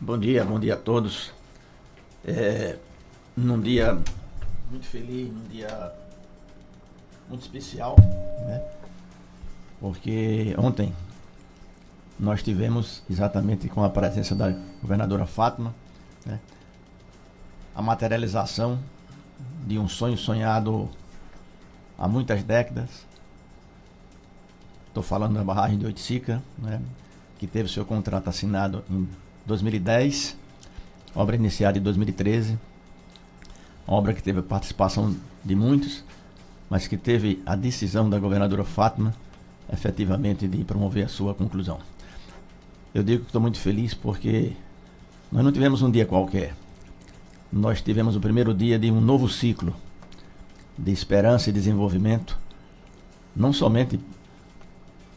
Bom dia a todos. Num dia muito feliz, num dia muito especial, né? Porque ontem nós tivemos, exatamente com a presença da governadora Fátima, né, a materialização de um sonho sonhado há muitas décadas. Estou falando da barragem de Oiticica, né, que teve seu contrato assinado em 2010, obra iniciada em 2013, obra que teve a participação de muitos, mas que teve a decisão da governadora Fátima, efetivamente, de promover a sua conclusão. Eu digo que estou muito feliz porque nós não tivemos um dia qualquer. Nós tivemos o primeiro dia de um novo ciclo de esperança e desenvolvimento, não somente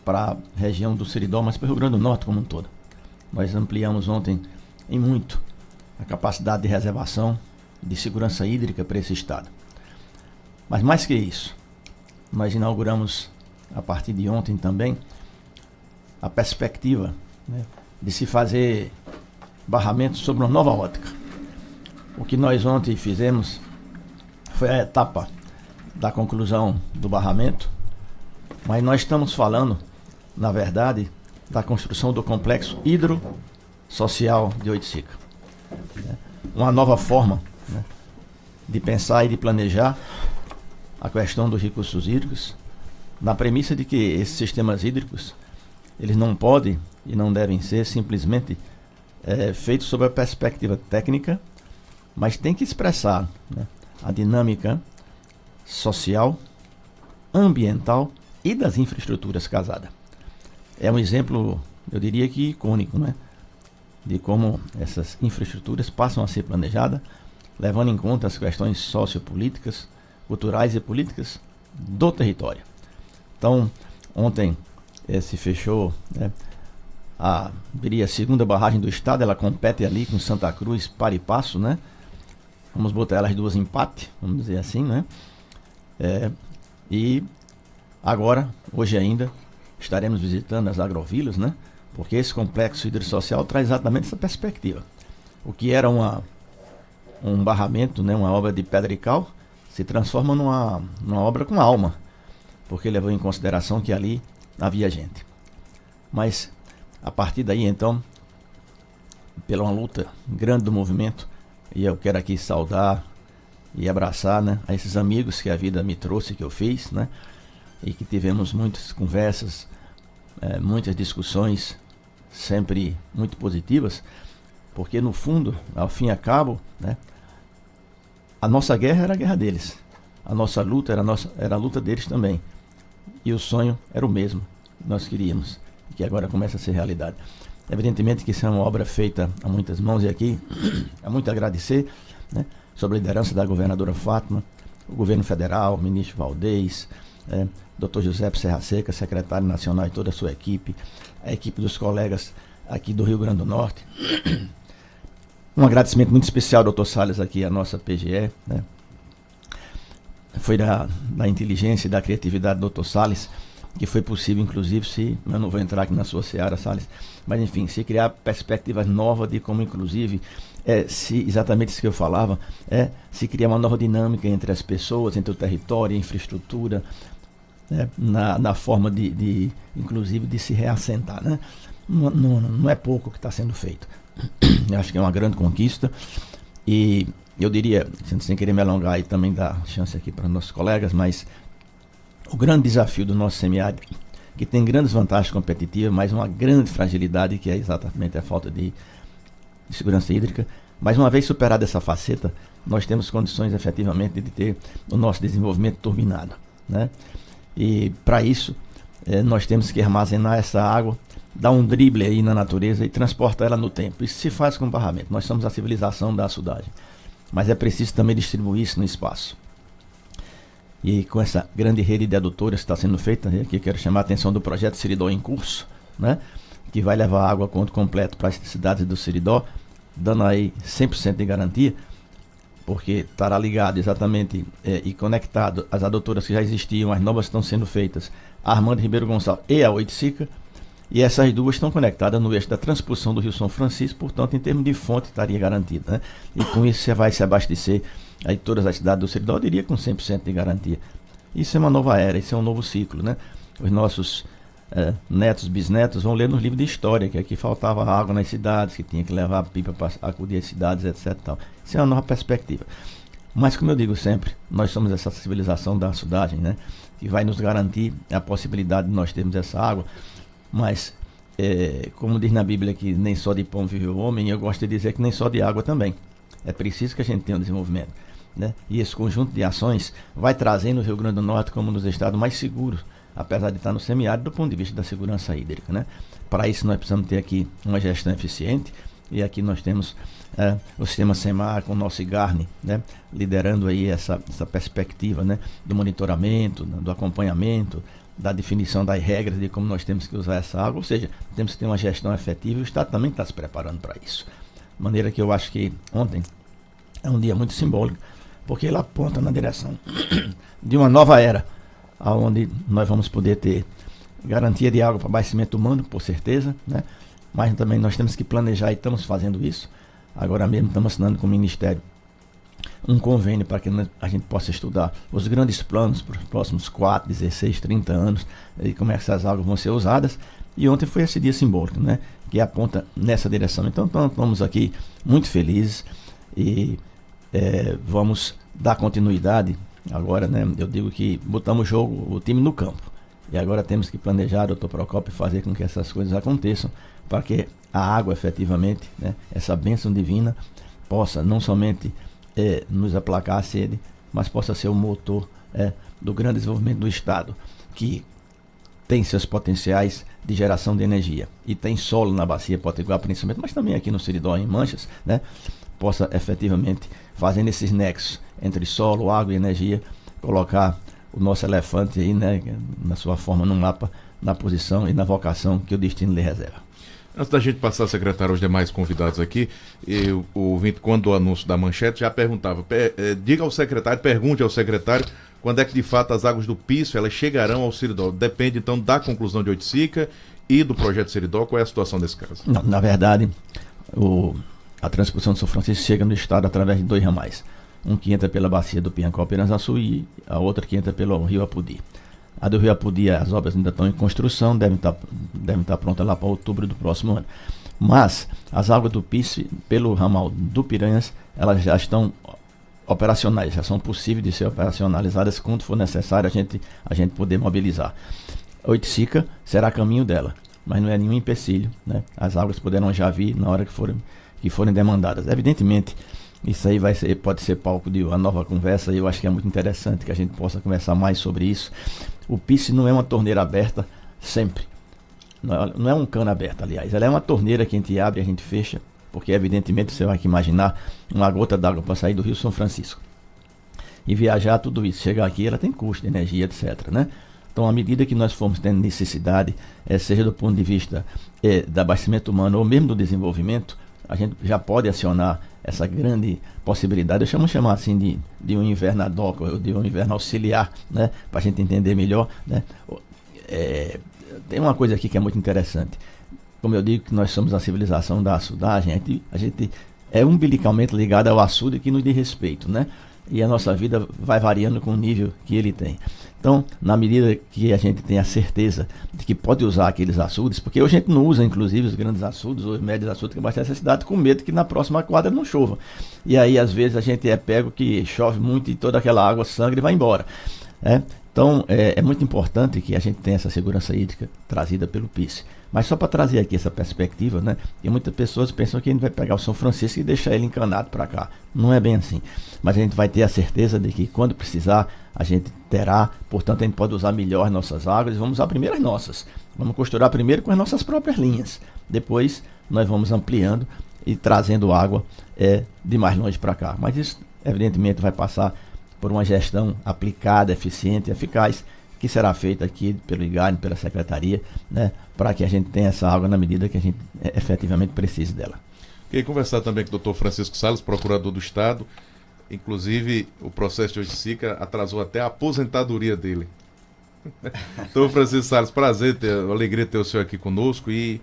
para a região do Seridó, mas para o Rio Grande do Norte como um todo. Nós ampliamos ontem em muito a capacidade de reservação de segurança hídrica para esse estado. Mas mais que isso, nós inauguramos a partir de ontem também a perspectiva, né, de se fazer barramento sobre uma nova ótica. O que nós ontem fizemos foi a etapa da conclusão do barramento, mas nós estamos falando, na verdade, da construção do complexo hidrossocial de Oiticica. Uma nova forma, né, de pensar e de planejar a questão dos recursos hídricos, na premissa de que esses sistemas hídricos, eles não podem e não devem ser simplesmente feitos sob a perspectiva técnica, mas tem que expressar, né, a dinâmica social, ambiental e das infraestruturas casadas. É um exemplo, eu diria que icônico, né, de como essas infraestruturas passam a ser planejadas, levando em conta as questões sociopolíticas, culturais e políticas do território. Então, ontem se fechou, né, a segunda barragem do estado. Ela compete ali com Santa Cruz, par e passo, né? Vamos botar elas duas em empate, vamos dizer assim, né? E agora, hoje ainda, estaremos visitando as agrovilas, né? Porque esse complexo hidrossocial traz exatamente essa perspectiva. O que era um barramento, né, uma obra de pedra e cal, se transforma numa obra com alma, porque levou em consideração que ali havia gente. Mas, a partir daí, então, pela uma luta grande do movimento, e eu quero aqui saudar e abraçar, né, a esses amigos que a vida me trouxe, que eu fiz, né, e que tivemos muitas conversas, muitas discussões, sempre muito positivas, porque no fundo, ao fim e a cabo, né, a nossa guerra era a guerra deles, a nossa luta era a luta deles também, e o sonho era o mesmo, nós queríamos, que agora começa a ser realidade. Evidentemente que isso é uma obra feita a muitas mãos, e aqui é muito agradecer, né, sob a liderança da governadora Fátima, o governo federal, o ministro Valdez, Dr. José Serra Seca, secretário nacional, e toda a sua equipe, a equipe dos colegas aqui do Rio Grande do Norte. Um agradecimento muito especial ao Dr. Salles aqui, a nossa PGE, né? Foi da inteligência e da criatividade do Dr. Salles que foi possível, inclusive, eu não vou entrar aqui na sua seara, Salles, mas enfim, se criar perspectivas novas de como, inclusive, exatamente isso que eu falava, se criar uma nova dinâmica entre as pessoas, entre o território, a infraestrutura, né, na forma inclusive, de se reassentar, né? Não é pouco o que está sendo feito. Eu acho que é uma grande conquista, e eu diria, sem querer me alongar e também dar chance aqui para nossos colegas, mas o grande desafio do nosso semiárido, que tem grandes vantagens competitivas, mas uma grande fragilidade, que é exatamente a falta de segurança hídrica. Mas uma vez superada essa faceta, nós temos condições efetivamente de ter o nosso desenvolvimento turbinado, né? E para isso, nós temos que armazenar essa água, dar um drible aí na natureza e transportar ela no tempo. Isso se faz com barramento. Nós somos a civilização da açudagem, mas é preciso também distribuir isso no espaço. E com essa grande rede de adutoras que está sendo feita, aqui quero chamar a atenção do projeto Seridó em curso, né, que vai levar água a conto completo para as cidades do Seridó, dando aí 100% de garantia, porque estará ligado exatamente e conectado às adutoras que já existiam, as novas estão sendo feitas, a Armando Ribeiro Gonçalves e a Oiticica, E essas duas estão conectadas no eixo da transposição do Rio São Francisco, portanto, em termos de fonte, estaria garantida, né? E com isso você vai se abastecer aí todas as cidades do Seridó, eu diria com 100% de garantia. Isso é uma nova era, isso é um novo ciclo, né? Os nossos netos, bisnetos vão ler nos livros de história que aqui faltava água nas cidades, que tinha que levar pipa para acudir as cidades, etc. Tal. Isso é uma nova perspectiva. Mas, como eu digo sempre, nós somos essa civilização da açudagem, né? Que vai nos garantir a possibilidade de nós termos essa água. Mas, como diz na Bíblia que nem só de pão vive o homem, eu gosto de dizer que nem só de água também. É preciso que a gente tenha um desenvolvimento, né? E esse conjunto de ações vai trazendo o Rio Grande do Norte como um dos estados mais seguros, apesar de estar no semiárido do ponto de vista da segurança hídrica, né? Para isso nós precisamos ter aqui uma gestão eficiente, e aqui nós temos o sistema SEMAR com o nosso IGARNE, né? Liderando aí essa perspectiva, né? Do monitoramento, do acompanhamento, da definição das regras de como nós temos que usar essa água, ou seja, temos que ter uma gestão efetiva e o Estado também está se preparando para isso. De maneira que eu acho que ontem é um dia muito simbólico, porque ele aponta na direção de uma nova era, onde nós vamos poder ter garantia de água para abastecimento humano, por certeza, né? Mas também nós temos que planejar e estamos fazendo isso. Agora mesmo estamos assinando com o Ministério um convênio para que a gente possa estudar os grandes planos para os próximos 4, 16, 30 anos e como é que essas águas vão ser usadas. E ontem foi esse dia simbólico, né? Que aponta nessa direção. Então estamos aqui muito felizes e vamos dar continuidade. Agora, né, eu digo que botamos o time no campo. E agora temos que planejar, doutor Procópio, fazer com que essas coisas aconteçam, para que a água efetivamente, né, essa bênção divina, possa não somente nos aplacar a sede, mas possa ser o motor do grande desenvolvimento do Estado, que tem seus potenciais de geração de energia. E tem solo na bacia potiguar principalmente, mas também aqui no Seridó, em Manchas, né, possa efetivamente, fazendo esses nexos entre solo, água e energia, colocar o nosso elefante aí, né, na sua forma no mapa, na posição e na vocação que o destino lhe reserva. Antes da gente passar, secretário, aos demais convidados aqui, o ouvinte, quando o anúncio da manchete, já perguntava, diga ao secretário, pergunte ao secretário, quando é que de fato as águas do Pício elas chegarão ao Seridó. Depende então da conclusão de Oiticica e do projeto Seridó. Qual é a situação desse caso? Não, na verdade, a transposição do São Francisco chega no estado através de 2 ramais. Um que entra pela bacia do Piancó-Piranhaçu e a outra que entra pelo Rio Apudi. A do Rio Apudi, as obras ainda estão em construção, devem estar prontas lá para outubro do próximo ano. Mas as águas do Pício, pelo ramal do Piranhas, elas já estão operacionais, já são possíveis de ser operacionalizadas quando for necessário a gente poder mobilizar. Oiticica será caminho dela, mas não é nenhum empecilho, né? As águas poderão já vir na hora que forem demandadas. Evidentemente, isso aí pode ser palco de uma nova conversa, e eu acho que é muito interessante que a gente possa conversar mais sobre isso. O Pício não é uma torneira aberta sempre. Não é um cano aberto, aliás. Ela é uma torneira que a gente abre e a gente fecha, porque evidentemente você vai imaginar uma gota d'água para sair do Rio São Francisco e viajar tudo isso. Chegar aqui, ela tem custo de energia, etc., né? Então, à medida que nós formos tendo necessidade, seja do ponto de vista do abastecimento humano ou mesmo do desenvolvimento, a gente já pode acionar essa grande possibilidade. Eu chamar assim de um inverno ad hoc, ou de um inverno auxiliar, né, para a gente entender melhor, né? Tem uma coisa aqui que é muito interessante. Como eu digo que nós somos a civilização da açudagem, a gente é umbilicalmente ligado ao açude que nos diz respeito, né? E a nossa vida vai variando com o nível que ele tem. Então, na medida que a gente tem a certeza de que pode usar aqueles açudes, porque hoje a gente não usa, inclusive, os grandes açudes ou os médios açudes que abastecem a cidade, com medo que na próxima quadra não chova. E aí, às vezes, a gente é pego que chove muito e toda aquela água sangra e vai embora. Então, é muito importante que a gente tenha essa segurança hídrica trazida pelo Pício. Mas só para trazer aqui essa perspectiva, né? E muitas pessoas pensam que a gente vai pegar o São Francisco e deixar ele encanado para cá. Não é bem assim. Mas a gente vai ter a certeza de que quando precisar, a gente terá. Portanto, a gente pode usar melhor as nossas águas e vamos usar primeiro as nossas. Vamos costurar primeiro com as nossas próprias linhas. Depois, nós vamos ampliando e trazendo água de mais longe para cá. Mas isso, evidentemente, vai passar por uma gestão aplicada, eficiente e eficaz, que será feita aqui pelo IGARNE, pela Secretaria, né, para que a gente tenha essa água na medida que a gente efetivamente precise dela. Queria conversar também com o Dr. Francisco Salles, procurador do Estado. Inclusive, o processo de Oiticica atrasou até a aposentadoria dele. Doutor Francisco Salles, prazer, alegria ter o senhor aqui conosco e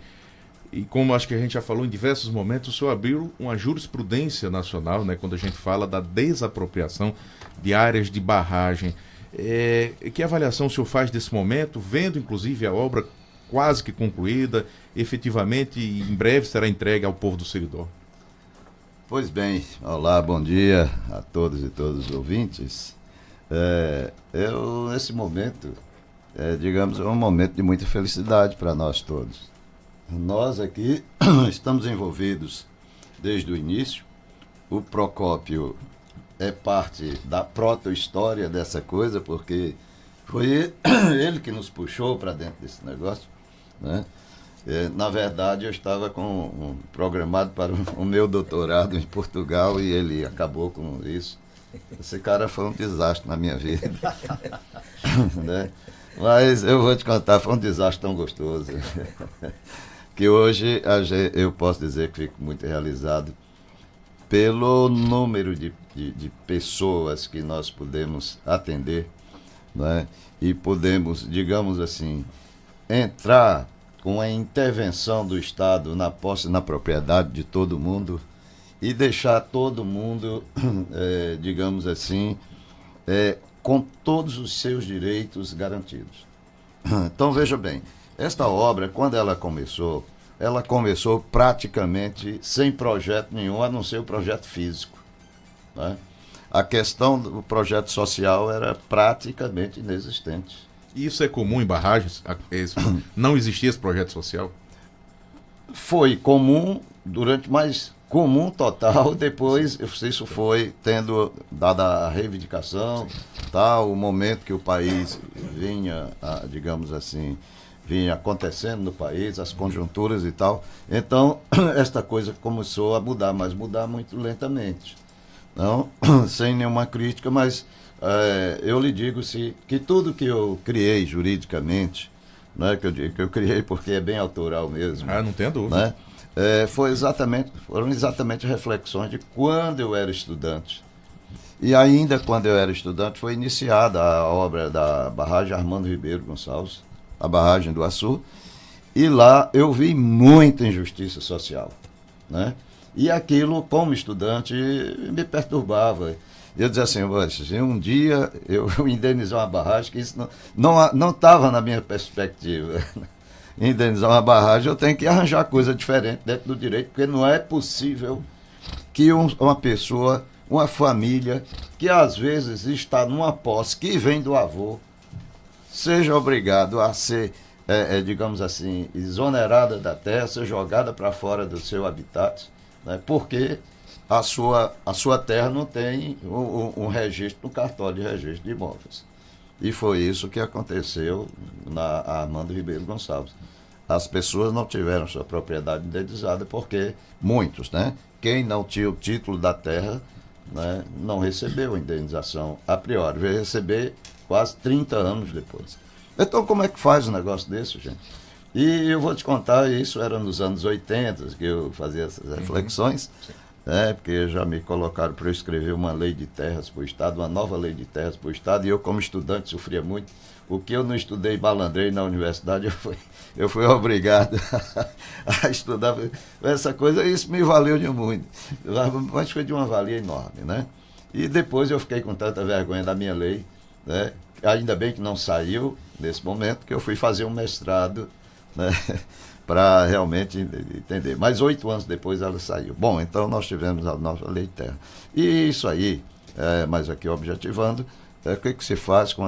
como acho que a gente já falou em diversos momentos, o senhor abriu uma jurisprudência nacional, né, quando a gente fala da desapropriação de áreas de barragem. Que avaliação o senhor faz desse momento, vendo inclusive a obra quase que concluída, efetivamente e em breve será entregue ao povo do Seridó? Pois bem, olá, bom dia a todos e todos os ouvintes. Nesse momento, digamos, é um momento de muita felicidade para nós todos. Nós aqui estamos envolvidos desde o início. O Procópio é parte da proto-história dessa coisa, porque foi ele que nos puxou para dentro desse negócio, né? Na verdade, eu estava programado para o meu doutorado em Portugal e ele acabou com isso. Esse cara foi um desastre na minha vida. Né? Mas eu vou te contar, foi um desastre tão gostoso. Que hoje eu posso dizer que fico muito realizado pelo número de pessoas que nós podemos atender, né? E podemos, digamos assim, entrar com a intervenção do Estado na posse e na propriedade de todo mundo e deixar todo mundo, digamos assim, com todos os seus direitos garantidos. Então, veja bem, esta obra, quando ela começou praticamente sem projeto nenhum, a não ser o projeto físico, né? A questão do projeto social era praticamente inexistente. Isso é comum em barragens? Não existia esse projeto social? Foi comum mas comum total, depois isso foi tendo, dada a reivindicação, o momento que o país vinha, digamos assim, vinha acontecendo no país, as conjunturas e tal. Então, esta coisa começou a mudar, mas mudar muito lentamente. Não, sem nenhuma crítica, mas eu lhe digo que tudo que eu criei juridicamente, né, que eu criei porque é bem autoral mesmo. Não tenho dúvida. Né, foram exatamente reflexões de quando eu era estudante. E ainda quando eu era estudante foi iniciada a obra da barragem Armando Ribeiro Gonçalves, a barragem do Açu, e lá eu vi muita injustiça social, né? E aquilo, como estudante, me perturbava. Eu dizia assim, se um dia eu indenizar uma barragem, que isso não estava na minha perspectiva. Indenizar uma barragem, eu tenho que arranjar coisa diferente dentro do direito, porque não é possível que uma pessoa, uma família, que às vezes está numa posse que vem do avô, seja obrigado a ser, digamos assim, exonerada da terra, ser jogada para fora do seu habitat, né, porque a sua terra não tem um registro no cartório de registro de imóveis. E foi isso que aconteceu na Armando Ribeiro Gonçalves. As pessoas não tiveram sua propriedade indenizada porque muitos, né? Quem não tinha o título da terra, né, não recebeu a indenização a priori, veio receber quase 30 anos depois. Então, como é que faz um negócio desse, gente? E eu vou te contar, isso era nos anos 80 que eu fazia essas reflexões, porque já me colocaram para eu escrever uma lei de terras para o Estado, uma nova lei de terras para o Estado, e eu, como estudante, sofria muito. O que eu não estudei malandrei na universidade, eu fui obrigado a estudar essa coisa, e isso me valeu de muito, mas foi de uma valia enorme, né? E depois eu fiquei com tanta vergonha da minha lei, né? Ainda bem que não saiu nesse momento, que eu fui fazer um mestrado, né, para realmente entender. Mas 8 anos depois ela saiu. Bom, então nós tivemos a nova lei de terra. E isso aí, mas aqui objetivando, o que se faz com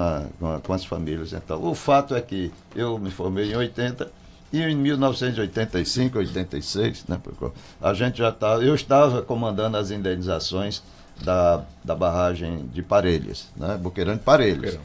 as famílias. Então, o fato é que eu me formei em 80 e em 1985, 86, né, eu estava comandando as indenizações da barragem de Parelhas, né, Boqueirão de Parelhas.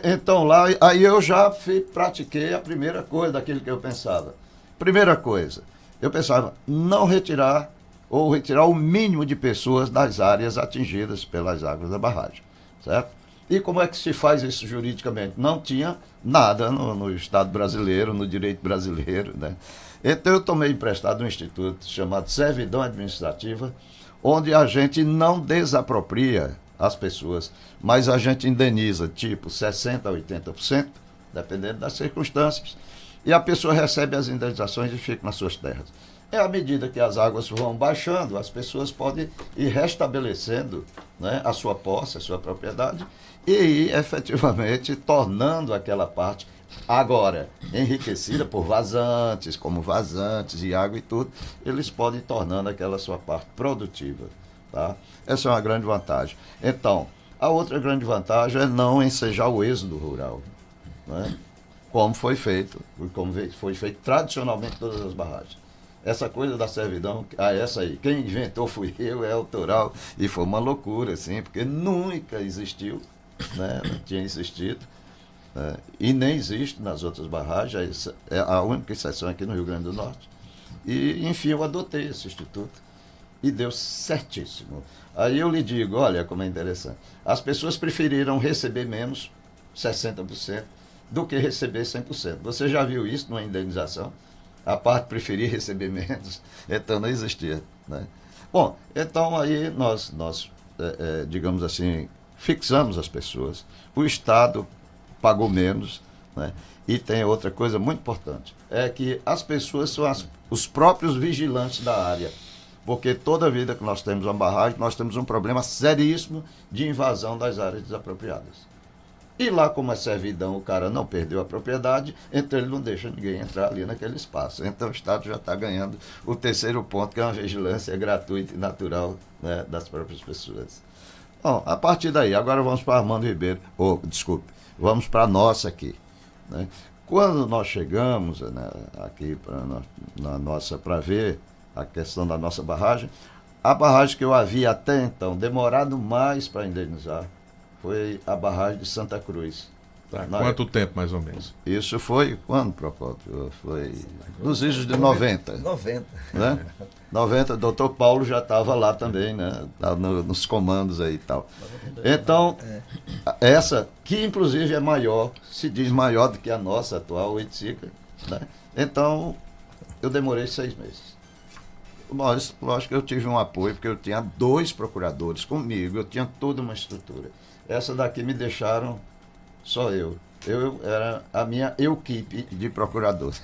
Então lá, aí eu já pratiquei a primeira coisa daquilo que eu pensava. Primeira coisa, eu pensava não retirar o mínimo de pessoas das áreas atingidas pelas águas da barragem, certo? E como é que se faz isso juridicamente? Não tinha nada no Estado brasileiro, no direito brasileiro, né? Então eu tomei emprestado um instituto chamado Servidão Administrativa, onde a gente não desapropria as pessoas, mas a gente indeniza tipo 60% a 80%, dependendo das circunstâncias, e a pessoa recebe as indenizações e fica nas suas terras. É à medida que as águas vão baixando, as pessoas podem ir restabelecendo, né, a sua posse, a sua propriedade, e ir efetivamente tornando aquela parte, agora enriquecida por vazantes, como vazantes e água e tudo, eles podem ir tornando aquela sua parte produtiva. Tá? Essa é uma grande vantagem. Então, a outra grande vantagem é não ensejar o êxodo rural, né? Como foi feito tradicionalmente em todas as barragens. Essa coisa da servidão, essa aí, quem inventou fui eu, é autoral, e foi uma loucura, assim, porque nunca existiu, né? Não tinha existido, né? E nem existe nas outras barragens, é a única exceção aqui no Rio Grande do Norte. E, enfim, eu adotei esse instituto e deu certíssimo. Aí eu lhe digo, olha como é interessante, as pessoas preferiram receber menos, 60%, do que receber 100%. Você já viu isso numa indenização? A parte preferir receber menos, então não existia, né? Bom, então aí nós digamos assim, fixamos as pessoas, o Estado pagou menos, né? E tem outra coisa muito importante, é que as pessoas são os próprios vigilantes da área, porque toda vida que nós temos uma barragem, nós temos um problema seríssimo de invasão das áreas desapropriadas. E lá, como é servidão, o cara não perdeu a propriedade, então ele não deixa ninguém entrar ali naquele espaço. Então o Estado já está ganhando o terceiro ponto, que é uma vigilância gratuita e natural, né, das próprias pessoas. Bom, a partir daí, agora vamos para Armando Ribeiro, vamos para a nossa aqui, né? Quando nós chegamos, né, aqui para ver a questão da nossa barragem, a barragem que eu havia até então demorado mais para indenizar foi a barragem de Santa Cruz. Tá, quanto tempo, mais ou menos? Isso foi quando, Procópio? Foi nos idos de 90. 90. Né? 90, o doutor Paulo já estava lá também, né? Tá nos comandos aí e tal. Então, essa, que inclusive é maior, se diz maior do que a nossa atual, Oiticica, né? Então, eu demorei 6 meses. Mas, lógico que eu tive um apoio, porque eu tinha 2 procuradores comigo, eu tinha toda uma estrutura. Essa daqui me deixaram só eu. Eu era a minha equipe de procuradores.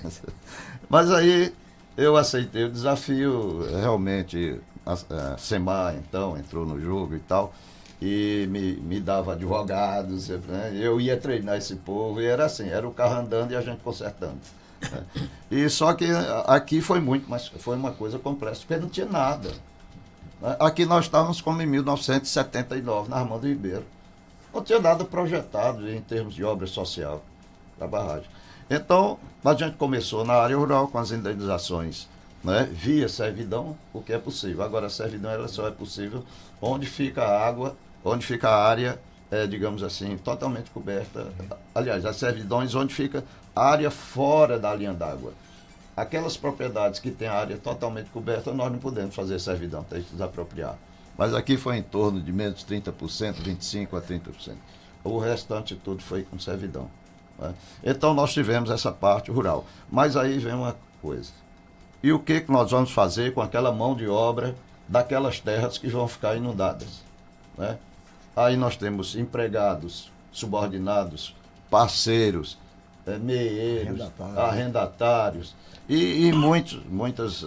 Mas aí eu aceitei o desafio, realmente a SEMAR então entrou no jogo e tal, e me dava advogados, né? Eu ia treinar esse povo, e era assim, era o carro andando e a gente consertando. Né? E só que aqui foi foi uma coisa complexa, porque não tinha nada. Né? Aqui nós estávamos como em 1979, na Armando Ribeiro. Não tinha nada projetado em termos de obra social da barragem. Então, a gente começou na área rural com as indenizações, né, via servidão, o que é possível. Agora, a servidão ela só é possível onde fica a água, onde fica a área, digamos assim, totalmente coberta. Aliás, as servidões onde fica a área fora da linha d'água. Aquelas propriedades que têm a área totalmente coberta, nós não podemos fazer servidão, tem que desapropriar. Mas aqui foi em torno de menos de 30%, 25% a 30%. O restante tudo foi com servidão. Né? Então nós tivemos essa parte rural. Mas aí vem uma coisa. E o que nós vamos fazer com aquela mão de obra daquelas terras que vão ficar inundadas? Né? Aí nós temos empregados, subordinados, parceiros, meeiros, arrendatários e muitos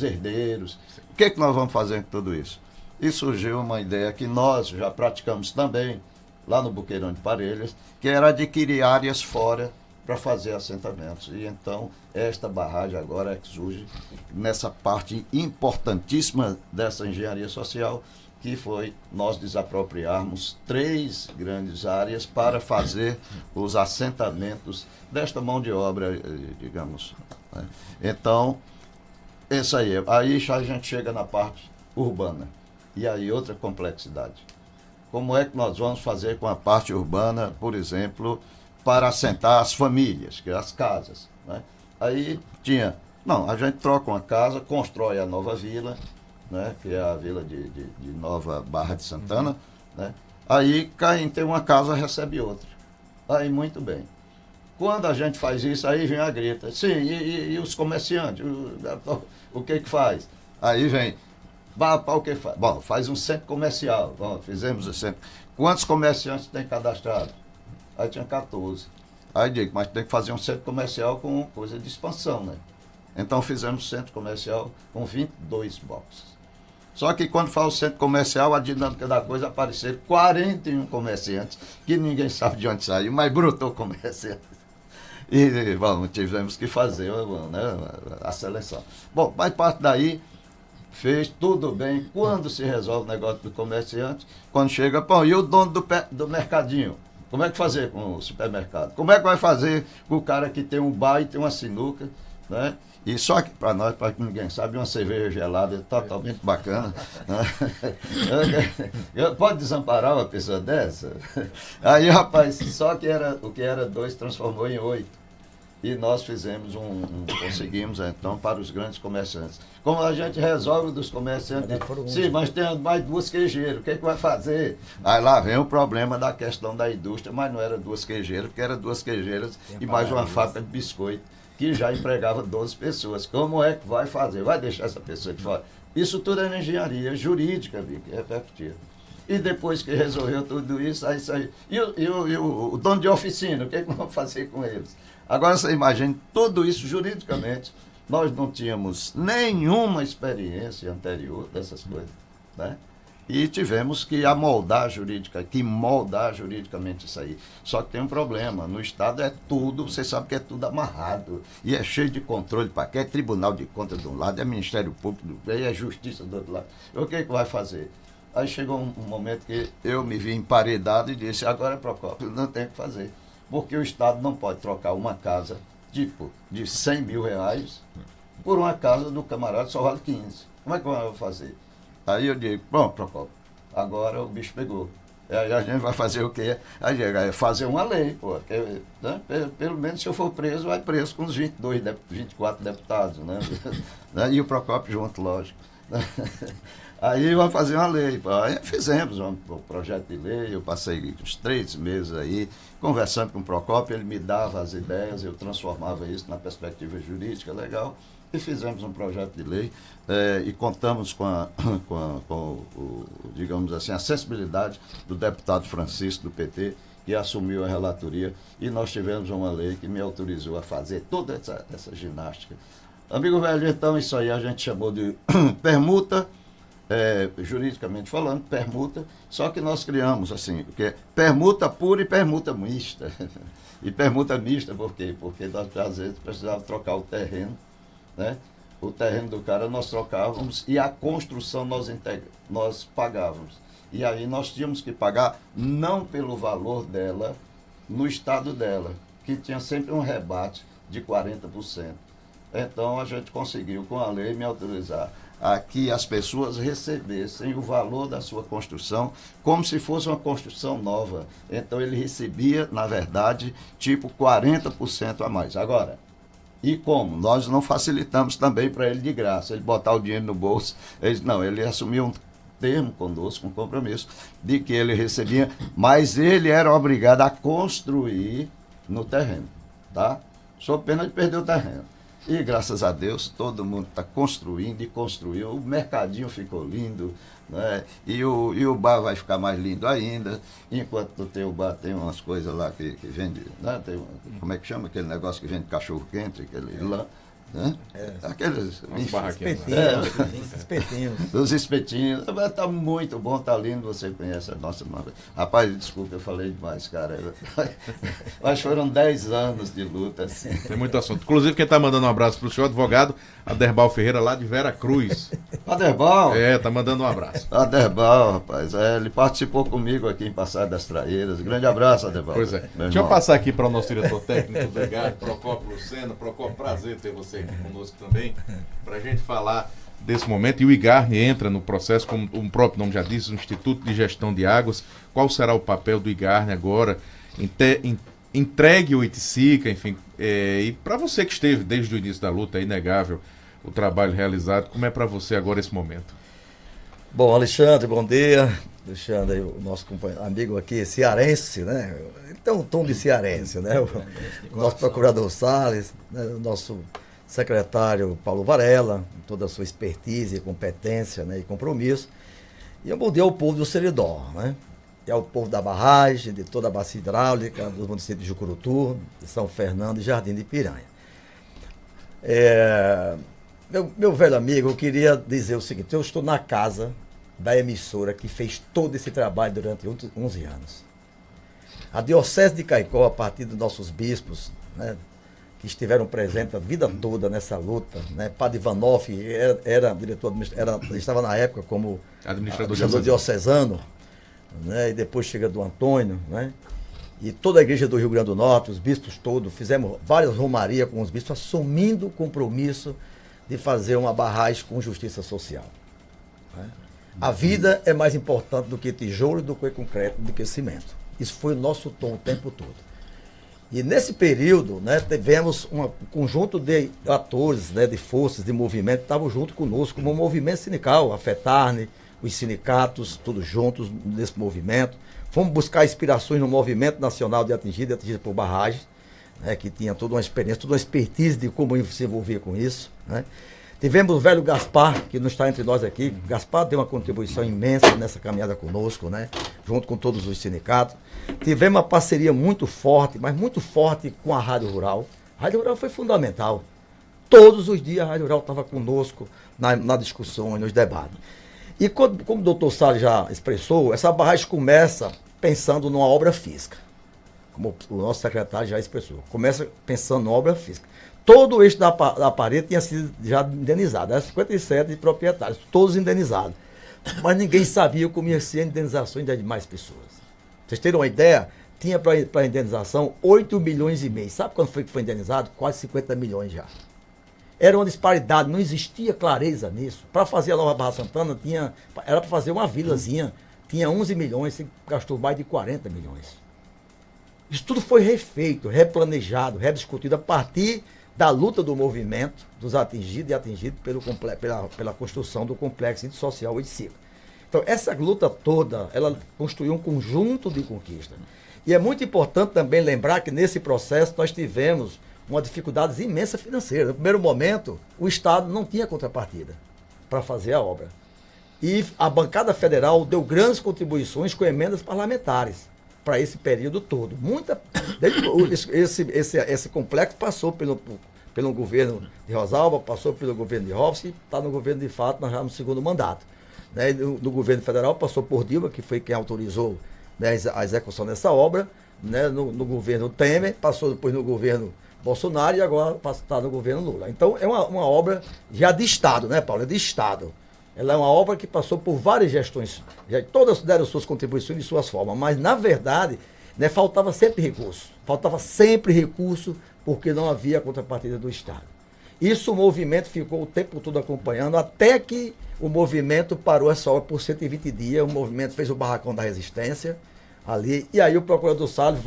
herdeiros. O que nós vamos fazer com tudo isso? E surgiu uma ideia que nós já praticamos também, lá no Buqueirão de Parelhas, que era adquirir áreas fora para fazer assentamentos. E então, esta barragem agora é que surge nessa parte importantíssima dessa engenharia social, que foi nós desapropriarmos 3 grandes áreas para fazer os assentamentos desta mão de obra, digamos. Né? Então, isso aí. Aí já a gente chega na parte urbana. E aí outra complexidade. Como é que nós vamos fazer com a parte urbana, por exemplo, para assentar as famílias, que é as casas? Né? Aí a gente troca uma casa, constrói a nova vila, né, que é a vila de Nova Barra de Santana. Né? Aí quem tem uma casa recebe outra. Aí muito bem. Quando a gente faz isso, aí vem a grita. Sim, e os comerciantes? O que faz? Aí vem Para o que faz? Bom, faz um centro comercial. Bom, fizemos o centro. Quantos comerciantes tem cadastrado? Aí tinha 14. Aí digo, mas tem que fazer um centro comercial com coisa de expansão, né? Então fizemos um centro comercial com 22 boxes. Só que quando faz o centro comercial, a dinâmica da coisa apareceram 41 comerciantes, que ninguém sabe de onde saiu, mas brotou comerciante. E, bom, tivemos que fazer, né, a seleção. Bom, mas parte daí, fez tudo bem. Quando se resolve o negócio do comerciante, quando chega, bom, e o dono do mercadinho? Como é que fazer com o supermercado? Como é que vai fazer com o cara que tem um bar e tem uma sinuca, né? E só que para nós, para que ninguém sabe, uma cerveja gelada é totalmente bacana. Pode desamparar uma pessoa dessa? Aí, rapaz, só que o que era 2 transformou em 8. E nós fizemos conseguimos então para os grandes comerciantes. Como a gente resolve dos comerciantes? Sim, mas tem mais 2 queijeiras, o que é que vai fazer? Aí lá vem o problema da questão da indústria, mas não era 2 queijeiras, porque era 2 queijeiras e mais uma fábrica de biscoito, que já empregava 12 pessoas. Como é que vai fazer? Vai deixar essa pessoa de fora? Isso tudo é engenharia jurídica, Vicky, repetida. E depois que resolveu tudo isso, aí saiu. E o dono de oficina, o que é que vamos fazer com eles? Agora você imagina, tudo isso juridicamente, nós não tínhamos nenhuma experiência anterior dessas coisas, né? E tivemos que moldar juridicamente isso aí. Só que tem um problema, no Estado é tudo, você sabe que é tudo amarrado, e é cheio de controle para cá, é Tribunal de Contas de um lado, é Ministério Público do outro, é Justiça do outro lado. O que é que vai fazer? Aí chegou um momento que eu me vi emparedado e disse, agora, Procópio, não tem o que fazer. Porque o Estado não pode trocar uma casa, tipo, de 100 mil reais, por uma casa do camarada só vale 15. Como é que eu vou fazer? Aí eu digo, bom, Procópio, agora o bicho pegou. Aí a gente vai fazer o quê? Aí vai fazer uma lei, pô. Porque, né, pelo menos se eu for preso, vai preso com os 24 deputados, né? E o Procópio junto, lógico. Aí vai fazer uma lei. Aí fizemos um projeto de lei, eu passei uns 3 meses aí, conversando com o Procópio, ele me dava as ideias, eu transformava isso na perspectiva jurídica legal, e fizemos um projeto de lei, e contamos com digamos assim, a sensibilidade do deputado Francisco, do PT, que assumiu a relatoria, e nós tivemos uma lei que me autorizou a fazer toda essa ginástica. Amigo velho, então isso aí a gente chamou de permuta, juridicamente falando, permuta, só que nós criamos assim, que é permuta pura e permuta mista. E permuta mista por quê? Porque nós às vezes precisávamos trocar o terreno, né? O terreno do cara nós trocávamos e a construção nós pagávamos. E aí nós tínhamos que pagar não pelo valor dela, no estado dela, que tinha sempre um rebate de 40%. Então a gente conseguiu, com a lei, me autorizar a que as pessoas recebessem o valor da sua construção como se fosse uma construção nova. Então ele recebia, na verdade, tipo 40% a mais. Agora, e como? Nós não facilitamos também para ele de graça, ele botar o dinheiro no bolso. Ele assumiu um termo conosco, um compromisso, de que ele recebia, mas ele era obrigado a construir no terreno, tá? Sob pena de perder o terreno. E graças a Deus todo mundo está construindo e construiu, o mercadinho ficou lindo, né? E o bar vai ficar mais lindo ainda. Enquanto tu tem o bar, tem umas coisas lá que vende, né? Como é que chama aquele negócio que vende cachorro quente, aquele lã, né? Aqueles espetinhos. Os espetinhos. Está muito bom, está lindo, você conhece a nossa marca. Rapaz, desculpa, eu falei demais, cara. Mas foram 10 anos de luta. Assim. Tem muito assunto. Inclusive, quem está mandando um abraço para o senhor, advogado Aderbal Ferreira, lá de Vera Cruz. Aderbal? Tá mandando um abraço. Aderbal, rapaz. Ele participou comigo aqui em Passagem das Traeiras. Grande abraço, Aderbal. Pois é. Deixa eu passar aqui para o nosso diretor técnico do IGAR, Procópio Lucena. Procópio, prazer ter você aqui conosco também, para a gente falar desse momento. E o IGAR entra no processo, como o próprio nome já diz, o Instituto de Gestão de Águas. Qual será o papel do IGAR agora? Entregue o Iticica, enfim. E para você que esteve desde o início da luta, é inegável o trabalho realizado. Como é para você agora esse momento? Bom, Alexandre, bom dia. Alexandre, o nosso amigo aqui, cearense, né? Ele tem um tom de cearense, né? O nosso procurador Salles, né? O nosso secretário Paulo Varela, toda a sua expertise, competência, né, e compromisso. E eu mudei ao povo do Seridó, né? Que é o povo da barragem, de toda a bacia hidráulica, dos municípios de Jucurutu, de São Fernando e Jardim de Piranha. Meu velho amigo, eu queria dizer o seguinte: eu estou na casa da emissora que fez todo esse trabalho durante 11 anos. A Diocese de Caicó, a partir dos nossos bispos, né, que estiveram presentes a vida toda nessa luta, né? Padre Ivanoff era diretor, estava na época como administrador diocesano, né? E depois chega do Antônio, né? E toda a igreja do Rio Grande do Norte, os bispos todos, fizemos várias romarias com os bispos, assumindo o compromisso de fazer uma barragem com justiça social. Né? A vida é mais importante do que tijolo, do que concreto, do que cimento. Isso foi o nosso tom o tempo todo. E nesse período, né, tivemos um conjunto de atores, né, de forças, de movimentos, que estavam junto conosco, como o movimento sindical, a FETARNE, os sindicatos, todos juntos nesse movimento. Fomos buscar inspirações no Movimento Nacional de Atingido por Barragem, né, que tinha toda uma experiência, toda uma expertise de como se envolver com isso. Né. Tivemos o velho Gaspar, que não está entre nós aqui. Gaspar deu uma contribuição imensa nessa caminhada conosco, né, junto com todos os sindicatos. Tivemos uma parceria muito forte, mas muito forte com a Rádio Rural. A Rádio Rural foi fundamental. Todos os dias a Rádio Rural estava conosco na discussão e nos debates. E como o doutor Salles já expressou, essa barragem começa pensando numa obra física. Como o nosso secretário já expressou. Começa pensando numa obra física. Todo o eixo da parede tinha sido já indenizado. Era 57 proprietários, todos indenizados. Mas ninguém sabia como ia ser a indenização de mais pessoas. Vocês terem uma ideia, tinha para indenização 8 milhões e meio. Sabe quando foi que foi indenizado? Quase 50 milhões já. Era uma disparidade, não existia clareza nisso. Para fazer a Nova Barra Santana, era para fazer uma vilazinha, tinha 11 milhões, você gastou mais de 40 milhões. Isso tudo foi refeito, replanejado, rediscutido a partir da luta do movimento, dos atingidos e atingidos pela construção do complexo social Oiticica. Então, essa luta toda, ela construiu um conjunto de conquistas. E é muito importante também lembrar que nesse processo nós tivemos uma dificuldade imensa financeira. No primeiro momento, o Estado não tinha contrapartida para fazer a obra. E a bancada federal deu grandes contribuições com emendas parlamentares para esse período todo. Esse complexo passou pelo governo de Rosalba, passou pelo governo de Robson e está no governo de fato, nós já no segundo mandato. Né? No governo federal passou por Dilma, que foi quem autorizou, né, a execução dessa obra. Né? No governo Temer, passou depois no governo Bolsonaro e agora está no governo Lula. Então é uma obra já de Estado, né, Paulo? É de Estado. Ela é uma obra que passou por várias gestões, já todas deram suas contribuições de suas formas, mas na verdade, né, faltava sempre recurso porque não havia contrapartida do Estado. Isso o movimento ficou o tempo todo acompanhando, até que o movimento parou essa obra por 120 dias, o movimento fez o barracão da resistência ali, e aí o procurador Salles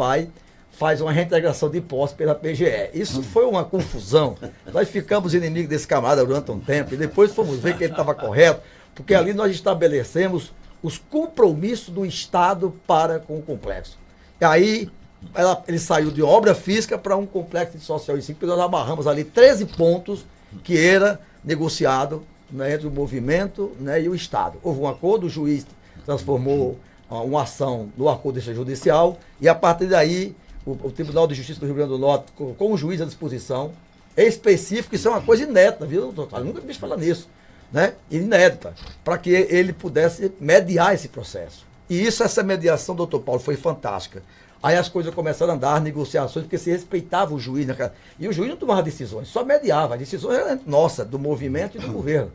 faz uma reintegração de posse pela PGE. Isso foi uma confusão. Nós ficamos inimigos desse camarada durante um tempo e depois fomos ver que ele estava correto, porque ali nós estabelecemos os compromissos do Estado para com o complexo. E aí ele saiu de obra física para um complexo de social e 5, porque nós amarramos ali 13 pontos que era negociado, né, entre o movimento, né, e o Estado. Houve um acordo, o juiz transformou uma ação no acordo extrajudicial e a partir daí o Tribunal de Justiça do Rio Grande do Norte, com o juiz à disposição, específico, isso é uma coisa inédita, viu, doutor? Eu nunca vi falar nisso, né? Inédita, para que ele pudesse mediar esse processo. E essa mediação, doutor Paulo, foi fantástica. Aí as coisas começaram a andar, as negociações, porque se respeitava o juiz, né? E o juiz não tomava decisões, só mediava. As decisões eram nossas, do movimento e do governo.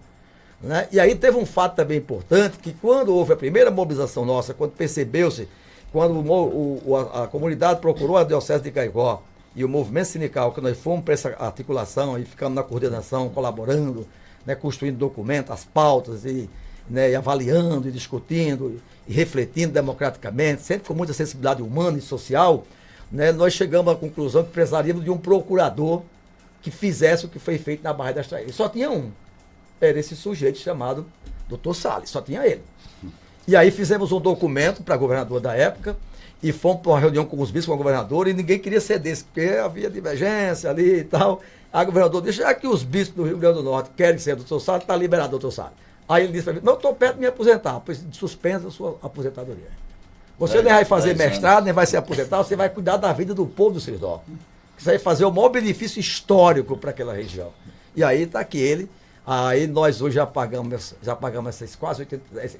Né? E aí teve um fato também importante, que quando houve a primeira mobilização nossa, quando percebeu-se, quando a comunidade procurou a Diocese de Caicó e o movimento sindical, que nós fomos para essa articulação e ficamos na coordenação, colaborando, né, construindo documentos, as pautas, e avaliando, e discutindo, e refletindo democraticamente, sempre com muita sensibilidade humana e social, né, nós chegamos à conclusão que precisaríamos de um procurador que fizesse o que foi feito na Barra das Traíras. Só tinha um. Era esse sujeito chamado Dr. Salles, só tinha ele. E aí fizemos um documento para o governador da época, e fomos para uma reunião com os bispos, com o governador, e ninguém queria ceder, porque havia divergência ali e tal. Aí o governador disse, já que os bispos do Rio Grande do Norte querem ser doutor Salles, está liberado, doutor Salles. Aí ele disse para mim, não, eu estou perto de me aposentar, pois suspensa a sua aposentadoria. Você nem vai fazer mestrado, nem vai se aposentar, você vai cuidar da vida do povo do Seridó. Você vai fazer o maior benefício histórico para aquela região. E aí está aqui ele. Aí nós hoje já pagamos essas quase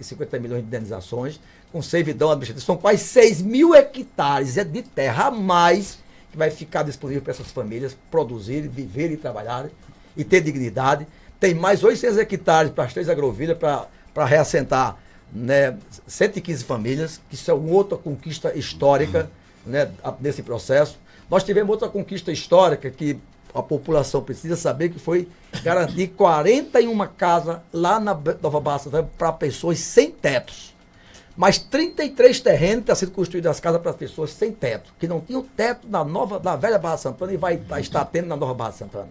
50 milhões de indenizações, com servidão administrativo. São quase 6 mil hectares de terra a mais que vai ficar disponível para essas famílias produzirem, viverem e trabalharem e ter dignidade. Tem mais 800 hectares para as 3 agrovilhas para reassentar, né, 115 famílias, que isso é uma outra conquista histórica, né, nesse processo. Nós tivemos outra conquista histórica que a população precisa saber, que foi garantir 41 casas lá na Nova Barra Santana para pessoas sem tetos. Mas 33 terrenos para ser construídas as casas para pessoas sem teto, que não tinham teto na velha Barra Santana e vai estar tendo na Nova Barra Santana.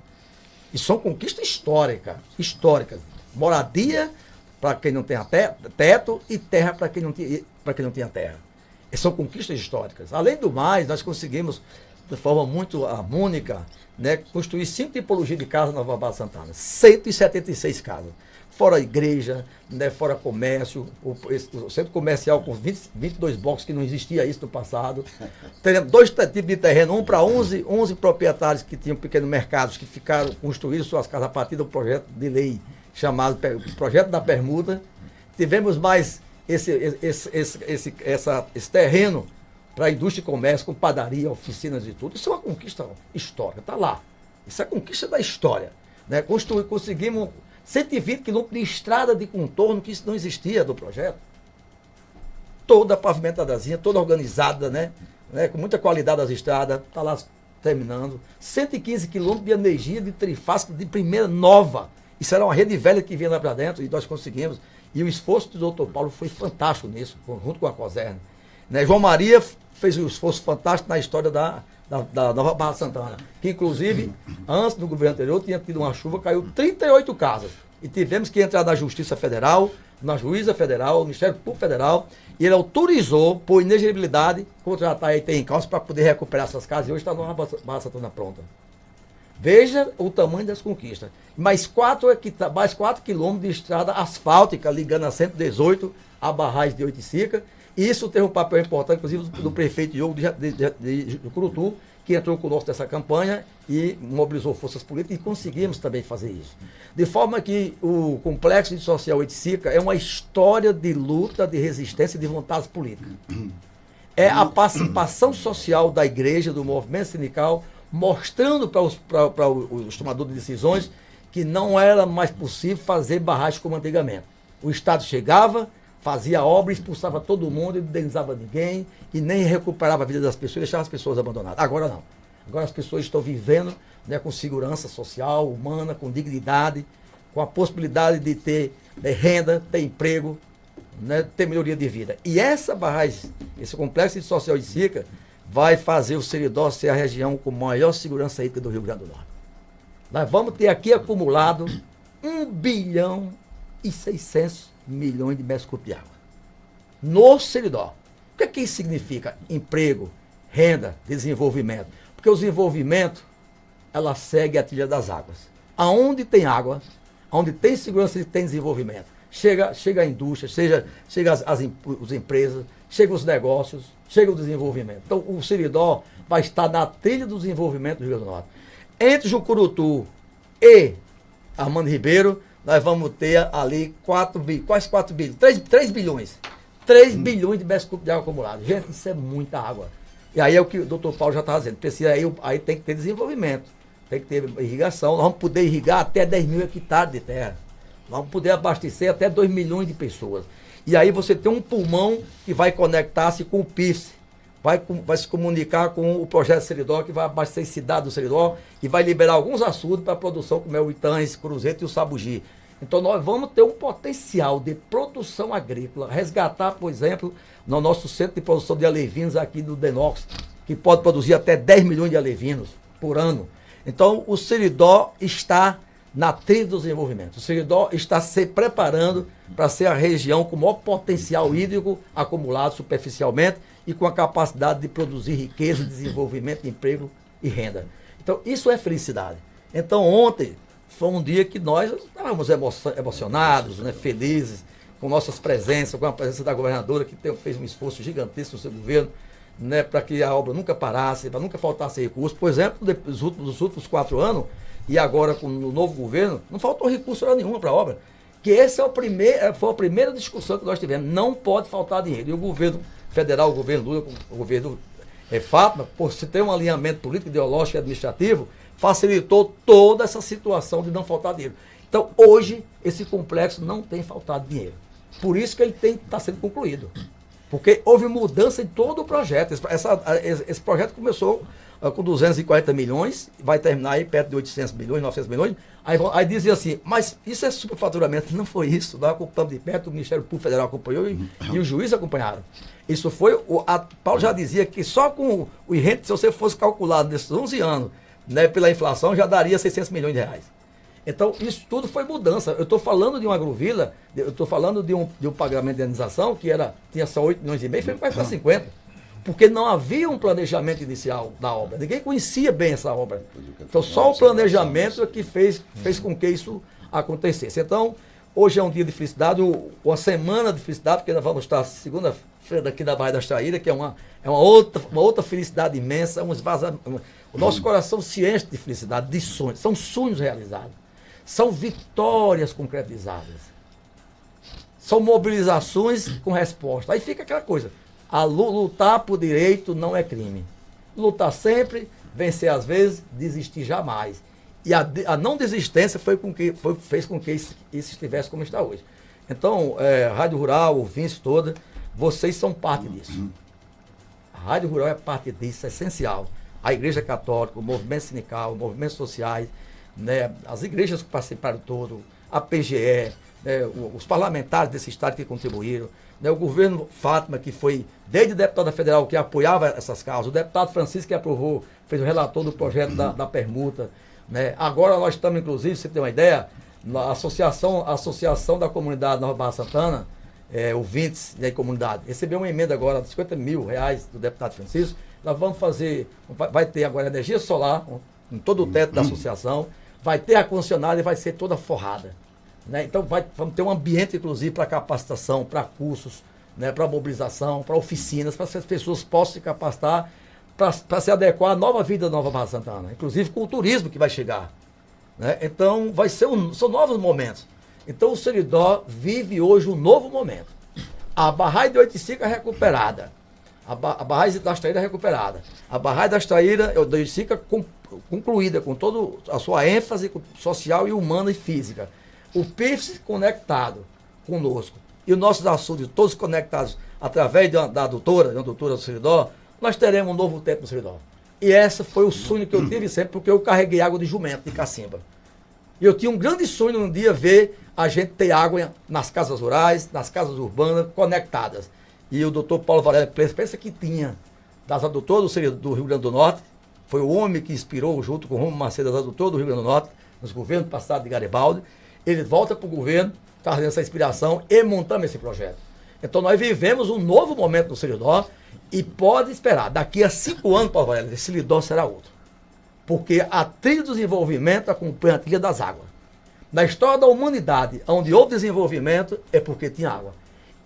E são conquistas históricas. Moradia para quem não tem teto e terra para quem não tinha terra. E são conquistas históricas. Além do mais, nós conseguimos, de forma muito harmônica, né, construir 5 tipologias de casas na Nova Barra Santana. 176 casas. Fora igreja, né, fora comércio, o centro comercial com 22 blocos, que não existia isso no passado. Teremos 2 tipos de terreno, um para 11 proprietários que tinham pequenos mercados, que ficaram construindo suas casas a partir do projeto de lei chamado Projeto da Permuta. Tivemos mais esse terreno para indústria e comércio, com padaria, oficinas e tudo. Isso é uma conquista histórica, está lá. Isso é a conquista da história. Né? Conseguimos 120 quilômetros de estrada de contorno, que isso não existia do projeto. Toda pavimentadazinha, toda organizada, né? Com muita qualidade das estradas, está lá terminando. 115 quilômetros de energia de trifásica de primeira nova. Isso era uma rede velha que vinha lá para dentro e nós conseguimos. E o esforço do doutor Paulo foi fantástico nisso, junto com a COSERN. Né? João Maria fez um esforço fantástico na história da Nova Barra Santana, que inclusive, antes do governo anterior, tinha tido uma chuva, caiu 38 casas. E tivemos que entrar na Justiça Federal, na Juíza Federal, no Ministério Público Federal, e ele autorizou, por inelegibilidade, contratar a ET em causa para poder recuperar essas casas, e hoje está a Nova Barra Santana pronta. Veja o tamanho das conquistas. Mais 4 quilômetros de estrada asfáltica ligando a 118 a barragem de Oiticica. E isso teve um papel importante, inclusive, do prefeito Diogo de Curutu, que entrou conosco nessa campanha e mobilizou forças políticas e conseguimos também fazer isso. De forma que o Complexo Social Oiticica é uma história de luta, de resistência e de vontade política. É a participação social da igreja, do movimento sindical, mostrando para os tomadores de decisões que não era mais possível fazer barragem como antigamente. O Estado chegava, fazia obra, expulsava todo mundo, não indenizava ninguém e nem recuperava a vida das pessoas, deixava as pessoas abandonadas. Agora não. Agora as pessoas estão vivendo, né, com segurança social, humana, com dignidade, com a possibilidade de ter renda, ter emprego, né, ter melhoria de vida. E essa barragem, esse complexo social de Sica, vai fazer o Seridó ser a região com maior segurança hídrica do Rio Grande do Norte. Nós vamos ter aqui acumulado 1 bilhão e 600 milhões de metros cúbicos de água. No Seridó. O que é que isso significa? Emprego, renda, desenvolvimento. Porque o desenvolvimento, ela segue a trilha das águas. Aonde tem água, onde tem segurança, tem desenvolvimento. Chega a indústria, chega as empresas, chega os negócios, chega o desenvolvimento. Então, o Seridó vai estar na trilha do desenvolvimento do Rio Grande do Norte. Entre Jucurutu e Armando Ribeiro, nós vamos ter ali quase 4 bilhões, 3 bilhões. 3 bilhões de metros cúbicos de água acumulada. Gente, isso é muita água. E aí é o que o doutor Paulo já estava dizendo. Precisa, aí tem que ter desenvolvimento, tem que ter irrigação. Nós vamos poder irrigar até 10 mil hectares de terra. Nós vamos poder abastecer até 2 milhões de pessoas. E aí você tem um pulmão que vai conectar-se com o PIFS, vai se comunicar com o projeto Seridó, que vai abastecer a cidade do Seridó e vai liberar alguns açudes para a produção, como é o Itães, Cruzeiro e o Sabugi. Então nós vamos ter um potencial de produção agrícola, resgatar, por exemplo, no nosso centro de produção de alevinos aqui do Denox, que pode produzir até 10 milhões de alevinos por ano. Então o Seridó está na trilha do desenvolvimento. O Seridó está se preparando para ser a região com maior potencial hídrico acumulado superficialmente e com a capacidade de produzir riqueza, desenvolvimento, emprego e renda. Então, isso é felicidade. Então, ontem foi um dia que nós estávamos emocionados, né, felizes, com nossas presenças, com a presença da governadora, que fez um esforço gigantesco no seu governo, né, para que a obra nunca parasse, para nunca faltasse recurso. Por exemplo, dos últimos 4 anos, e agora com o novo governo, não faltou recurso nenhum para a obra. Que esse foi a primeira discussão que nós tivemos. Não pode faltar dinheiro. E o governo federal, o governo Lula, o governo Fátima, por se ter um alinhamento político, ideológico e administrativo, facilitou toda essa situação de não faltar dinheiro. Então, hoje, esse complexo não tem faltado dinheiro. Por isso que ele está sendo concluído. Porque houve mudança em todo o projeto. Esse projeto começou com 240 milhões, vai terminar aí perto de 800 milhões, 900 milhões. Aí dizia assim, mas isso é superfaturamento. Não foi isso. Nós acompanhamos de perto, o Ministério Público Federal acompanhou e os juízes acompanharam. Isso foi, Paulo já dizia que só com o IRENT, se você fosse calculado nesses 11 anos, né, pela inflação, já daria 600 milhões de reais. Então, isso tudo foi mudança. Eu estou falando de uma agrovila, eu estou falando de um pagamento de indenização que tinha só 8 milhões e meio, foi quase para 50. Porque não havia um planejamento inicial da obra. Ninguém conhecia bem essa obra. Então, só o planejamento é que fez com que isso acontecesse. Então, hoje é um dia de felicidade, uma semana de felicidade, porque nós vamos estar segunda-feira aqui na Barra da Traíra, que é uma outra felicidade imensa, o nosso coração se enche de felicidade, de sonhos. São sonhos realizados. São vitórias concretizadas. São mobilizações com resposta. Aí fica aquela coisa. Lutar por direito não é crime. Lutar sempre, vencer às vezes, desistir jamais. E a não desistência fez com que isso estivesse como está hoje. Então, Rádio Rural, ouvintes toda, vocês são parte disso. A Rádio Rural é parte disso, é essencial. A Igreja Católica, o movimento sindical, os movimentos sociais, né, as igrejas que participaram todo, a PGE, né, os parlamentares desse estado que contribuíram, né, o governo Fátima, que foi desde deputada federal que apoiava essas causas, o deputado Francisco que aprovou, fez o relator do projeto da permuta. Né. Agora nós estamos, inclusive, você tem uma ideia, a Associação da Comunidade Nova Barra Santana, ouvintes da comunidade, recebeu uma emenda agora de 50 mil reais do deputado Francisco. Nós vamos fazer, vai ter agora energia solar em todo o teto da associação, vai ter ar-condicionado e vai ser toda forrada. Né? Então vamos ter um ambiente, inclusive, para capacitação, para cursos, né? Para mobilização, para oficinas, para que as pessoas possam se capacitar para se adequar à nova vida da Nova Barra Santana, inclusive com o turismo que vai chegar. Né? Então são novos momentos. Então o Seridó vive hoje um novo momento. A barragem de Oiticica recuperada. A barragem da Traíra recuperada. A barragem da Traíra, da Oiticica, concluída com toda a sua ênfase social e humana e física. O PIFS conectado conosco. E os nossos açudes todos conectados através da adutora do Seridó, nós teremos um novo tempo no Seridó. E esse foi o sonho que eu tive sempre, porque eu carreguei água de jumento, de cacimba. E eu tinha um grande sonho um dia ver a gente ter água nas casas rurais, nas casas urbanas, conectadas. E o doutor Paulo Valério pensa que tinha das adutoras do Rio Grande do Norte, foi o homem que inspirou, junto com o Romo Macedo, das adutoras do Rio Grande do Norte, nos governos passados de Garibaldi. Ele volta para o governo, trazendo essa inspiração e montamos esse projeto. Então nós vivemos um novo momento no Seridó e pode esperar, daqui a 5 anos, Paulo Valério, esse Seridó será outro. Porque a trilha do desenvolvimento acompanha a trilha das águas. Na história da humanidade, onde houve desenvolvimento, é porque tinha água.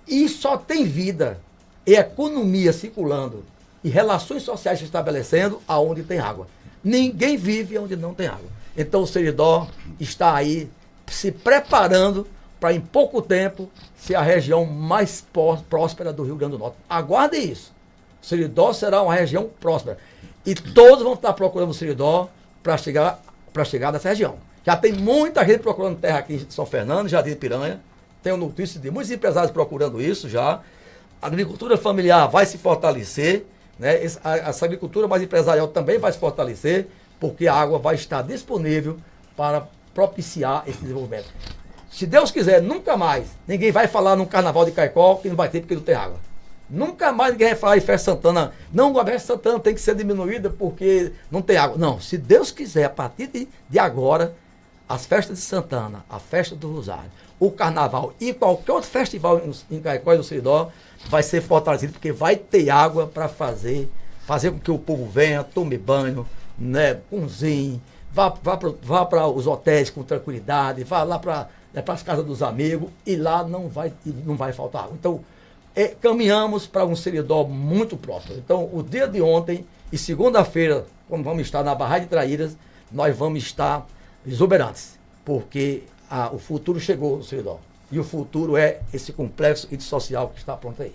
E só tem vida e economia circulando e relações sociais se estabelecendo aonde tem água. Ninguém vive onde não tem água. Então o Seridó está aí se preparando para em pouco tempo ser a região mais próspera do Rio Grande do Norte. Aguardem isso. O Seridó será uma região próspera. E todos vão estar procurando o Seridó para chegar nessa região. Já tem muita gente procurando terra aqui em São Fernando, Jardim de Piranha. Tenho notícias de muitos empresários procurando isso já. A agricultura familiar vai se fortalecer, né? Essa agricultura mais empresarial também vai se fortalecer, porque a água vai estar disponível para propiciar esse desenvolvimento. Se Deus quiser, nunca mais ninguém vai falar num carnaval de Caicó que não vai ter porque não tem água. Nunca mais ninguém vai falar em Festa Santana. Não, a Festa Santana tem que ser diminuída porque não tem água. Não, se Deus quiser, a partir de agora, as festas de Santana, a festa do Rosário, o Carnaval e qualquer outro festival em Caicó e no Seridó vai ser fortalecido, porque vai ter água para fazer com que o povo venha, tome banho, né, cozinhe, vá para os hotéis com tranquilidade, vá lá para as casas dos amigos e lá não vai faltar água. Então, caminhamos para um Seridó muito próximo. Então, o dia de ontem e segunda-feira, quando vamos estar na Barragem de Traíras, nós vamos estar exuberantes, porque o futuro chegou no Seridó. E o futuro é esse complexo social que está pronto aí.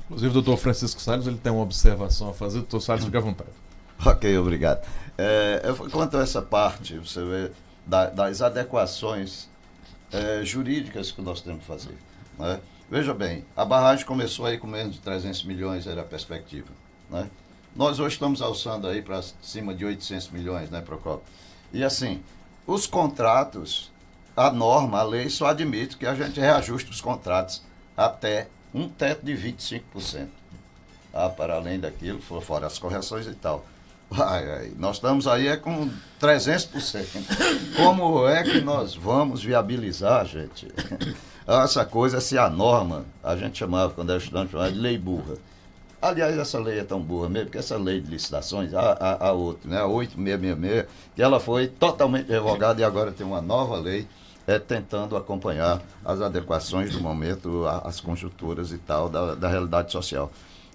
Inclusive, o doutor Francisco Salles, ele tem uma observação a fazer. Doutor Salles, fique à vontade. Ok, obrigado. Quanto a essa parte, você vê, das adequações jurídicas que nós temos que fazer, né? Veja bem, a barragem começou aí com menos de 300 milhões, era a perspectiva, né? Nós hoje estamos alçando aí para cima de 800 milhões, né, Procópio? E assim, os contratos, a norma, a lei só admite que a gente reajuste os contratos até um teto de 25%. Para além daquilo, fora as correções e tal. Nós estamos aí com 300%. Como é que nós vamos viabilizar, gente? Essa coisa, se a norma, a gente chamava, quando era estudante, chamava de lei burra. Aliás, essa lei é tão burra mesmo, porque essa lei de licitações, a outra, né, a 8666, que ela foi totalmente revogada e agora tem uma nova lei tentando acompanhar as adequações do momento, as conjunturas e tal, da realidade social.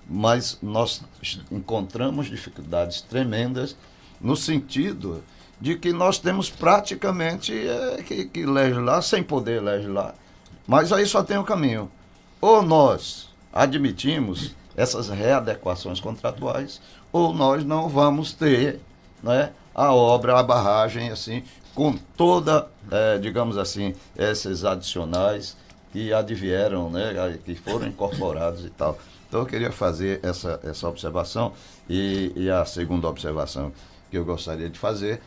Mas nós encontramos dificuldades tremendas no sentido de que nós temos praticamente que legislar sem poder legislar. Mas aí só tem um caminho. Ou nós admitimos essas readequações contratuais, ou nós não vamos ter, né, a obra, a barragem, assim, com toda, digamos assim, esses adicionais que advieram, né, que foram incorporados e tal. Então eu queria fazer essa observação e a segunda observação que eu gostaria de fazer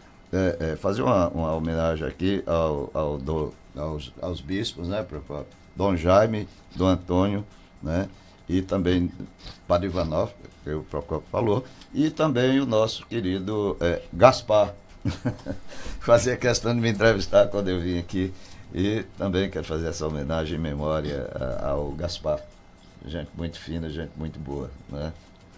fazer uma homenagem aqui aos bispos, né, Dom Jaime, Dom Antônio, né, e também Padre Ivanov, que o Procópio falou, e também o nosso querido Gaspar. Fazia questão de me entrevistar quando eu vim aqui e também quero fazer essa homenagem em memória ao Gaspar. Gente muito fina, gente muito boa, né?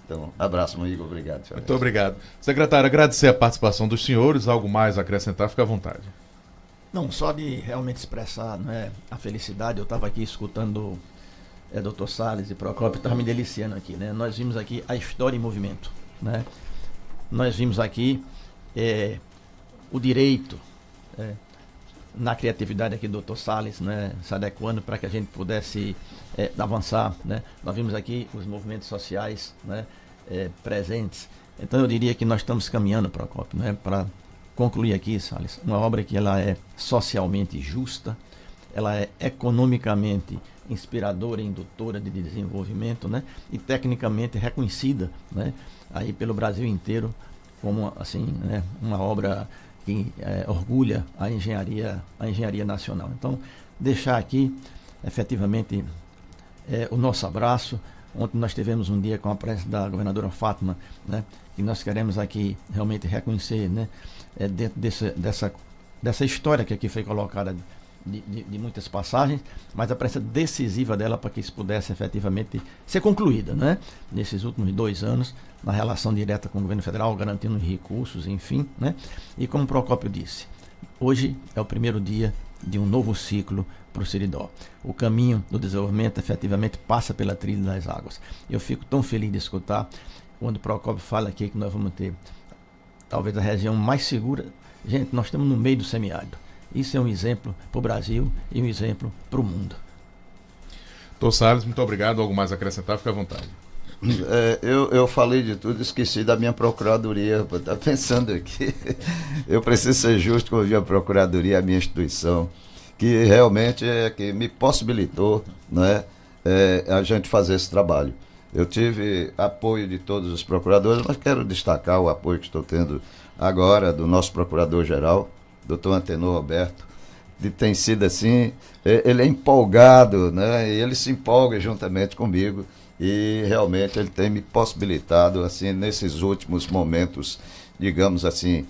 Então, abraço, amigo, obrigado. Senhor. Muito obrigado. Secretário, agradecer a participação dos senhores, algo mais a acrescentar, fica à vontade. Não, só de realmente expressar, né, a felicidade. Eu estava aqui escutando Dr. Salles e Procópio, estava me deliciando aqui, né? Nós vimos aqui a história em movimento, né? Nós vimos aqui o direito, na criatividade aqui do Dr. Salles, né, se adequando para que a gente pudesse avançar, né? Nós vimos aqui os movimentos sociais, né, presentes. Então eu diria que nós estamos caminhando, Procópio, né, para concluir aqui, Salles, uma obra que ela é socialmente justa, ela é economicamente inspiradora e indutora de desenvolvimento, né, e tecnicamente reconhecida, né, aí pelo Brasil inteiro como assim, né, uma obra que orgulha a engenharia nacional. Então, deixar aqui efetivamente o nosso abraço. Ontem nós tivemos um dia com a presença da governadora Fátima, né, que nós queremos aqui realmente reconhecer, né, dentro dessa história que aqui foi colocada de muitas passagens, mas a presença decisiva dela para que isso pudesse efetivamente ser concluída, né, nesses últimos 2 anos, na relação direta com o governo federal, garantindo recursos, enfim, né, e como o Procópio disse, hoje é o primeiro dia de um novo ciclo para o Seridó. O caminho do desenvolvimento efetivamente passa pela trilha das águas. Eu fico tão feliz de escutar quando o Procópio fala aqui que nós vamos ter talvez a região mais segura. Gente, nós estamos no meio do semiárido. Isso é um exemplo para o Brasil e um exemplo para o mundo. Doutor Salles, muito obrigado. Algo mais a acrescentar? Fique à vontade. Eu falei de tudo, esqueci da minha procuradoria. Está pensando aqui. Eu preciso ser justo com a minha procuradoria, a minha instituição, que realmente que me possibilitou, né, a gente fazer esse trabalho. Eu tive apoio de todos os procuradores, mas quero destacar o apoio que estou tendo agora do nosso procurador-geral, Dr. Antenor Roberto, que tem sido assim, ele é empolgado, né? E ele se empolga juntamente comigo e realmente ele tem me possibilitado, assim, nesses últimos momentos, digamos assim,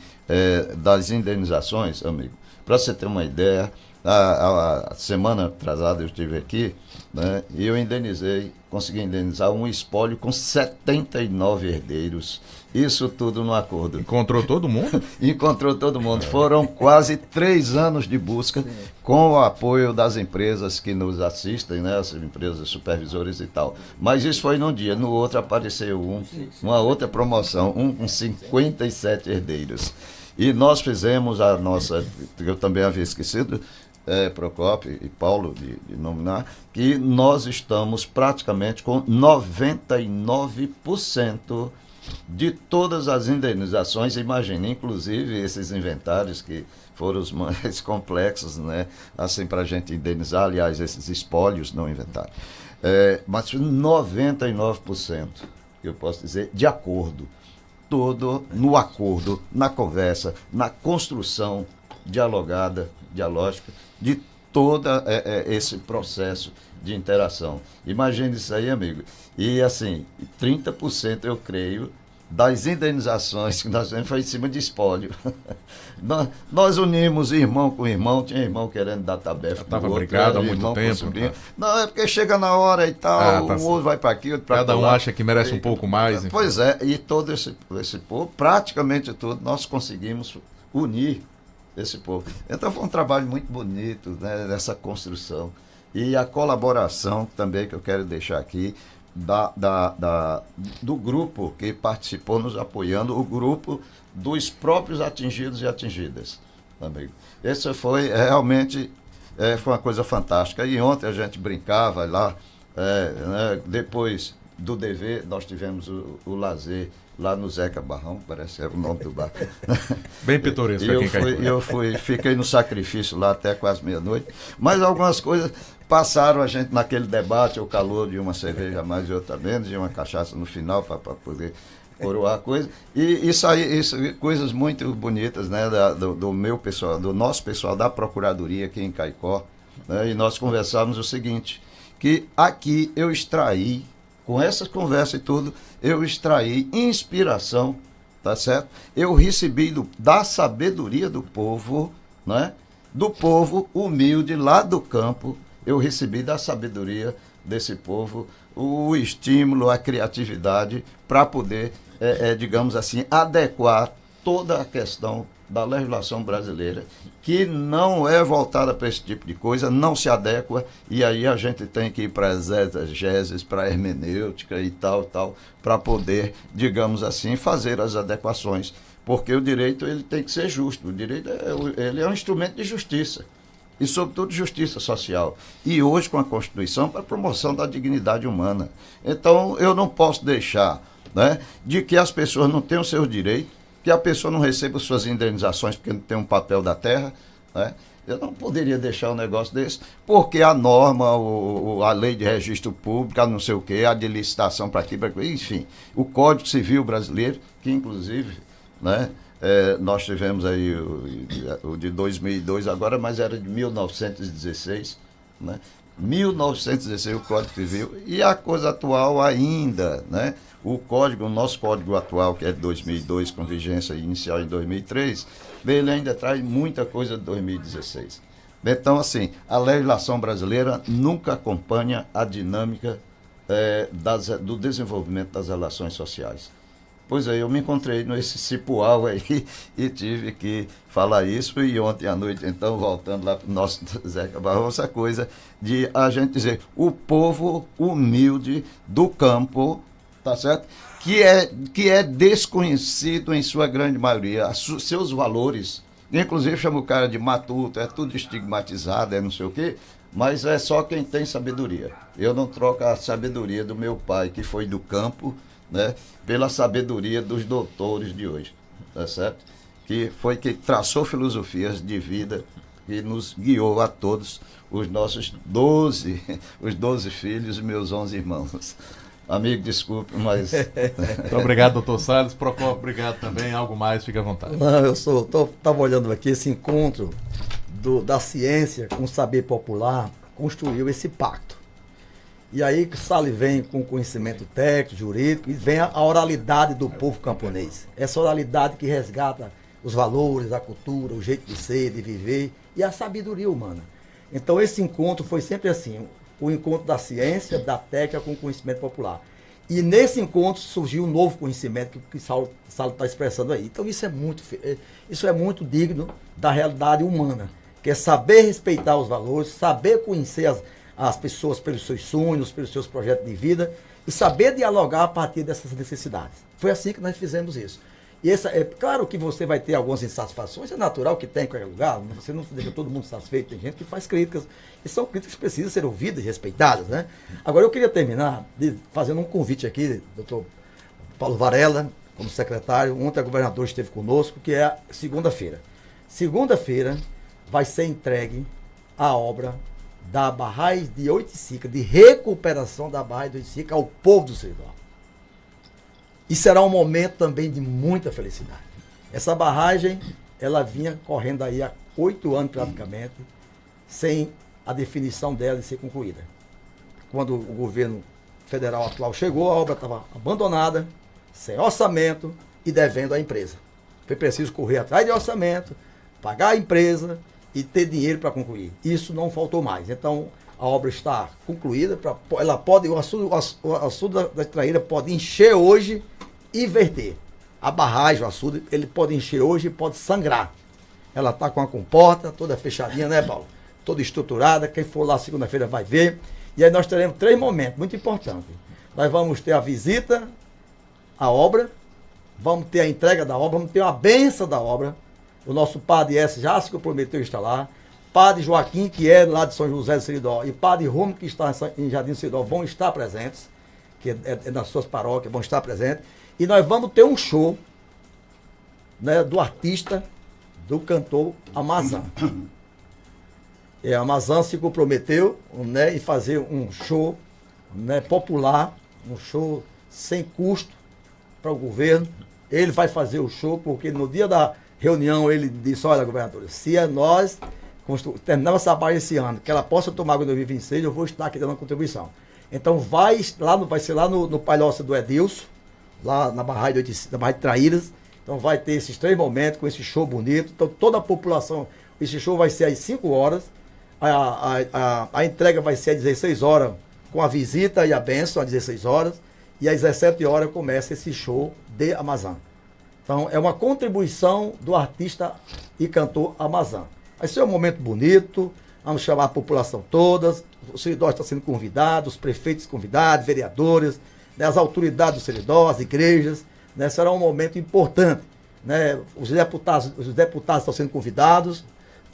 das indenizações, amigo, Para você ter uma ideia, a semana atrasada eu estive aqui, né, e eu consegui indenizar um espólio com 79 herdeiros. Isso tudo no acordo. Encontrou todo mundo? Encontrou todo mundo. Foram quase 3 anos de busca, com o apoio das empresas que nos assistem, né, as empresas supervisores e tal. Mas isso foi num dia. No outro apareceu uma outra promoção, com 57 herdeiros. E nós fizemos a nossa, eu também havia esquecido, Procópio e Paulo de nominar, que nós estamos praticamente com 99% de todas as indenizações. Imagine, inclusive esses inventários que foram os mais complexos, né, assim, para a gente indenizar, aliás, esses espólios não inventários. Mas 99%, eu posso dizer, de acordo. Todo no acordo, na conversa, na construção dialogada, dialógica, de todo esse processo de interação. Imagine isso aí, amigo. E assim, 30% eu creio das indenizações que nós temos foi em cima de espólio. Nós unimos irmão com irmão, tinha irmão querendo dar tabefa. Estava brigado há muito tempo. Não, é porque chega na hora e tal, o outro vai para aqui, outro para lá. Cada um acha que merece um pouco mais. Enfim. Pois é, e todo esse povo, praticamente todo, nós conseguimos unir esse povo. Então foi um trabalho muito bonito, né, nessa construção. E a colaboração também que eu quero deixar aqui, do grupo que participou nos apoiando, o grupo dos próprios atingidos e atingidas. Também. Esse foi realmente foi uma coisa fantástica. E ontem a gente brincava lá, né, depois do dever, nós tivemos o lazer lá no Zeca Barrão, parece que era o nome do bar. Bem pitoresco. Fiquei no sacrifício lá até quase meia-noite, mas algumas coisas passaram a gente naquele debate, o calor de uma cerveja a mais e outra a menos, e uma cachaça no final para poder coroar a coisa, e isso coisas muito bonitas, né, do meu pessoal, do nosso pessoal da Procuradoria aqui em Caicó, né, e nós conversávamos o seguinte, que aqui eu extraí, com essas conversas e tudo, eu extraí inspiração, tá certo? Eu recebi da sabedoria do povo, né? Do povo humilde lá do campo, eu recebi da sabedoria desse povo o estímulo, a criatividade para poder, digamos assim, adequar toda a questão da legislação brasileira, que não é voltada para esse tipo de coisa, não se adequa, e aí a gente tem que ir para as exegeses, para a hermenêutica e tal, para poder, digamos assim, fazer as adequações, porque o direito ele tem que ser justo, o direito ele é um instrumento de justiça, e sobretudo justiça social, e hoje com a Constituição para a promoção da dignidade humana. Então eu não posso deixar, né, de que as pessoas não tenham seus direitos, que a pessoa não receba suas indenizações porque não tem um papel da terra, né? Eu não poderia deixar um negócio desse, porque a norma, a lei de registro público, não sei o quê, a de licitação para aqui, enfim, o Código Civil brasileiro, que inclusive, né, nós tivemos aí o de 2002 agora, mas era de 1916, né? 1916 o Código Civil, e a coisa atual ainda, né? O nosso código atual, que é de 2002, com vigência inicial em 2003, ele ainda traz muita coisa de 2016. Então, assim, a legislação brasileira nunca acompanha a dinâmica do desenvolvimento das relações sociais. Pois é, eu me encontrei nesse cipual aí e tive que falar isso, e ontem à noite, então, voltando lá para o nosso Zeca Barrão, essa coisa de a gente dizer, o povo humilde do campo, tá certo? Que é desconhecido em sua grande maioria, seus valores, inclusive chama o cara de matuto, é tudo estigmatizado, não sei o quê, mas é só quem tem sabedoria. Eu não troco a sabedoria do meu pai, que foi do campo, né, pela sabedoria dos doutores de hoje, tá certo? Que foi que traçou filosofias de vida e nos guiou a todos os nossos 12 filhos e meus 11 irmãos. Amigo, desculpe, mas... Muito obrigado, doutor Salles. Procópio, obrigado também. Algo mais, fique à vontade. Não, estava olhando aqui, esse encontro da ciência com o saber popular construiu esse pacto. E aí Salles vem com conhecimento técnico, jurídico, e vem a oralidade do povo camponês. Essa oralidade que resgata os valores, a cultura, o jeito de ser, de viver e a sabedoria humana. Então esse encontro foi sempre assim, o encontro da ciência, da técnica com o conhecimento popular. E nesse encontro surgiu um novo conhecimento que Saulo está expressando aí. Então isso é muito digno da realidade humana, que é saber respeitar os valores, saber conhecer as pessoas pelos seus sonhos, pelos seus projetos de vida e saber dialogar a partir dessas necessidades. Foi assim que nós fizemos isso. E é claro que você vai ter algumas insatisfações, é natural que tem em qualquer lugar, você não deixa todo mundo satisfeito, tem gente que faz críticas, e são críticas que precisam ser ouvidas e respeitadas, né? Agora eu queria terminar fazendo um convite aqui, doutor Paulo Varela, como secretário, ontem a governadora esteve conosco, que é segunda-feira. Segunda-feira vai ser entregue a obra da barragem de Oiticica, de recuperação da barragem de Oiticica ao povo do Seridó. E será um momento também de muita felicidade. Essa barragem, ela vinha correndo aí há 8 anos praticamente, sem a definição dela de ser concluída. Quando o governo federal atual chegou, a obra estava abandonada, sem orçamento e devendo à empresa. Foi preciso correr atrás de orçamento, pagar a empresa e ter dinheiro para concluir. Isso não faltou mais. Então, a obra está concluída, ela pode, o açude da Traíra pode encher hoje e verter. A barragem, o açude, ele pode encher hoje e pode sangrar. Ela está com a comporta toda fechadinha, né, Paulo? Toda estruturada, quem for lá segunda-feira vai ver. E aí nós teremos 3 momentos muito importantes. Nós vamos ter a visita à obra, vamos ter a entrega da obra, vamos ter a bênção da obra. O nosso padre S já se comprometeu a estar lá. Padre Joaquim, que é lá de São José do Seridó, e Padre Romo, que está em Jardim do Seridó, vão estar presentes, que é nas suas paróquias, vão estar presentes. E nós vamos ter um show, né, do artista, do cantor Amazã. A Amazã se comprometeu, né, em fazer um show, né, popular, um show sem custo para o governo. Ele vai fazer o show porque no dia da reunião ele disse: olha, governadora, se nós terminamos essa barra esse ano, que ela possa tomar água em 2026, eu vou estar aqui dando uma contribuição. Então vai ser lá no Palhoça do Edilson, lá na barragem de Traíras. Então vai ter esses 3 momentos com esse show bonito. Então toda a população, esse show vai ser às 5 horas, a entrega vai ser às 16 horas, com a visita e a bênção às 16 horas, e às 17 horas começa esse show de Amazã. Então é uma contribuição do artista e cantor Amazã. Vai ser um momento bonito, vamos chamar a população toda, o Seridó está sendo convidado, os prefeitos convidados, vereadores, né, as autoridades do Seridó, as igrejas, né, será um momento importante. Né, os deputados estão sendo convidados,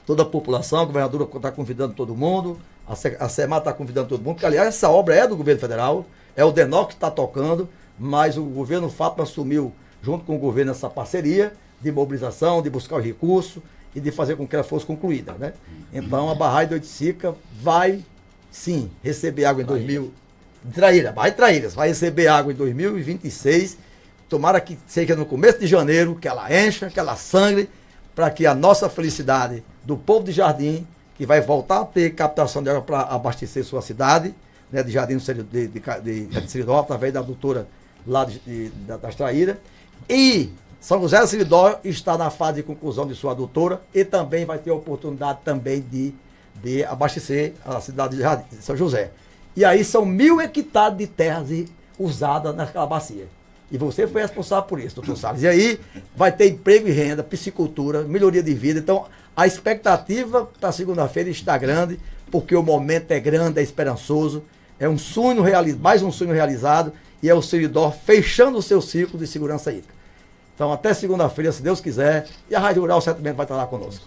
toda a população, a governadora está convidando todo mundo, a SEMAR está convidando todo mundo, porque aliás essa obra é do governo federal, é o DENOC que está tocando, mas o governo FAPA assumiu junto com o governo essa parceria de mobilização, de buscar o recurso e de fazer com que ela fosse concluída, né? Então a barragem de Oiticica vai, sim, receber água em 2000... Traíras, vai receber água em 2026, tomara que seja no começo de janeiro, que ela encha, que ela sangre, para que a nossa felicidade do povo de Jardim, que vai voltar a ter captação de água para abastecer sua cidade, né, de Jardim de Seridó, através da adutora lá das Traíras, e São José do Seridó está na fase de conclusão de sua adutora e também vai ter a oportunidade também de abastecer a cidade de São José. E aí são 1.000 hectares de terras usadas naquela bacia. E você foi responsável por isso, doutor Salles. E aí vai ter emprego e renda, piscicultura, melhoria de vida. Então a expectativa para segunda-feira está grande, porque o momento é grande, é esperançoso. É um sonho realizado, mais um sonho realizado, e é o Seridó fechando o seu ciclo de segurança hídrica. Então, até segunda-feira, se Deus quiser, e a Rádio Rural certamente vai estar lá conosco.